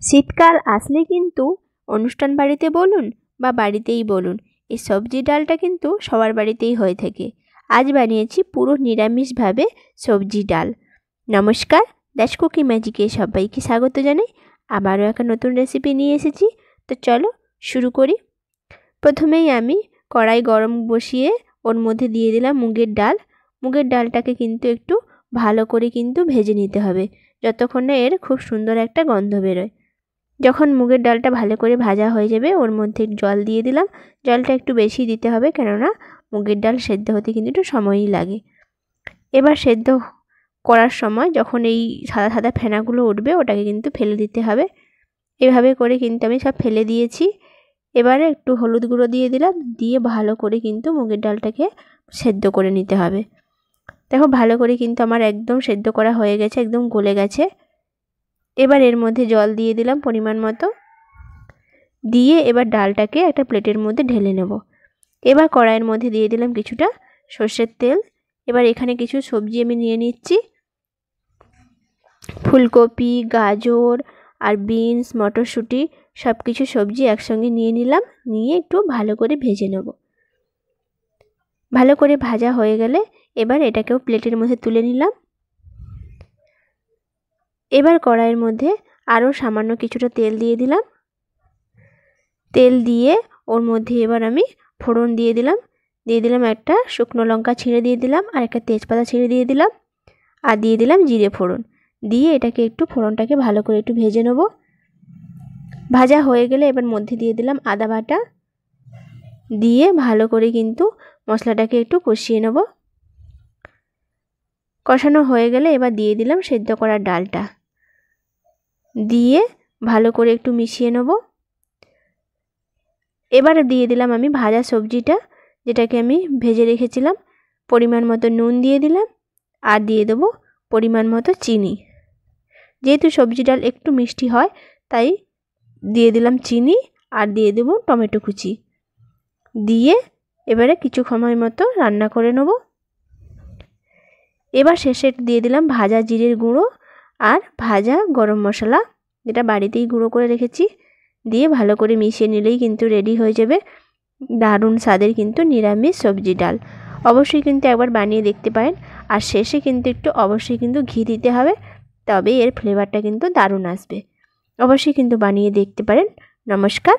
শীতকাল আসলে কিন্তু অনুষ্ঠান বাড়িতে বলুন বা বাড়িতেই বলুন, এই সবজি ডালটা কিন্তু সবার বাড়িতেই হয়ে থাকে। আজ বানিয়েছি পুরো নিরামিষভাবে সবজি ডাল। নমস্কার, দ্যাশ কুকি ম্যাজিকে সবাইকে স্বাগত জানাই। আবারও একটা নতুন রেসিপি নিয়ে এসেছি, তো চলো শুরু করি। প্রথমেই আমি কড়াই গরম বসিয়ে ওর মধ্যে দিয়ে দিলাম মুগের ডাল। মুগের ডালটাকে কিন্তু একটু ভালো করে কিন্তু ভেজে নিতে হবে, যতক্ষণ না এর খুব সুন্দর একটা গন্ধ বেরোয়। যখন মুগের ডালটা ভালো করে ভাজা হয়ে যাবে, ওর মধ্যে জল দিয়ে দিলাম। জলটা একটু বেশি দিতে হবে, কেননা মুগের ডাল সেদ্ধ হতে কিন্তু একটু সময়ই লাগে। এবার সেদ্ধ করার সময় যখন এই সাদা সাদা ফেনাগুলো উঠবে, ওটাকে কিন্তু ফেলে দিতে হবে। এভাবে করে কিন্তু আমি সব ফেলে দিয়েছি। এবারে একটু হলুদ গুঁড়ো দিয়ে দিলাম, দিয়ে ভালো করে কিন্তু মুগের ডালটাকে সেদ্ধ করে নিতে হবে। দেখো ভালো করে কিন্তু আমার একদম সেদ্ধ করা হয়ে গেছে, একদম গলে গেছে। এবার এর মধ্যে জল দিয়ে দিলাম পরিমাণ মতো, দিয়ে এবার ডালটাকে একটা প্লেটের মধ্যে ঢেলে নেব। এবার কড়াইয়ের মধ্যে দিয়ে দিলাম কিছুটা সর্ষের তেল। এবার এখানে কিছু সবজি আমি নিয়ে নিচ্ছি। ফুলকপি, গাজর আর বিনস, মটরশুঁটি সব কিছু সবজি একসঙ্গে নিয়ে নিলাম, নিয়ে একটু ভালো করে ভেজে নেব। ভালো করে ভাজা হয়ে গেলে এবার এটাকেও প্লেটের মধ্যে তুলে নিলাম। এবার কড়াইয়ের মধ্যে আরও সামান্য কিছুটা তেল দিয়ে দিলাম। তেল দিয়ে ওর মধ্যে এবার আমি ফোড়ন দিয়ে দিলাম একটা শুকনো লঙ্কা ছিঁড়ে দিয়ে দিলাম, আর একটা তেজপাতা ছিঁড়ে দিয়ে দিলাম, আর দিয়ে দিলাম জিরে ফোড়ন। দিয়ে এটাকে একটু ফোড়নটাকে ভালো করে একটু ভেজে নেব। ভাজা হয়ে গেলে এবার মধ্যে দিয়ে দিলাম আদা বাটা, দিয়ে ভালো করে কিন্তু মশলাটাকে একটু কষিয়ে নেব। কষানো হয়ে গেলে এবার দিয়ে দিলাম সেদ্ধ করা ডালটা, দিয়ে ভালো করে একটু মিশিয়ে নেব। এবারে দিয়ে দিলাম আমি ভাজা সবজিটা, যেটাকে আমি ভেজে রেখেছিলাম। পরিমাণ মতো নুন দিয়ে দিলাম, আর দিয়ে দেবো পরিমাণ মতো চিনি। যেহেতু সবজি ডাল একটু মিষ্টি হয়, তাই দিয়ে দিলাম চিনি, আর দিয়ে দেবো টমেটো কুচি। দিয়ে এবারে কিছু সময় মতো রান্না করে নেব। এবার শেষে দিয়ে দিলাম ভাজা জিরের গুঁড়ো আর ভাজা গরম মশলা, যেটা বাড়িতেই গুঁড়ো করে রেখেছি। দিয়ে ভালো করে মিশিয়ে নিলেই কিন্তু রেডি হয়ে যাবে দারুণ স্বাদের কিন্তু নিরামিষ সবজি ডাল। অবশ্যই কিন্তু একবার বানিয়ে দেখতে পারেন, আর শেষে কিন্তু একটু অবশ্যই কিন্তু ঘি দিতে হবে, তবে এর ফ্লেভারটা কিন্তু দারুণ আসবে। অবশ্যই কিন্তু বানিয়ে দেখতে পারেন। নমস্কার।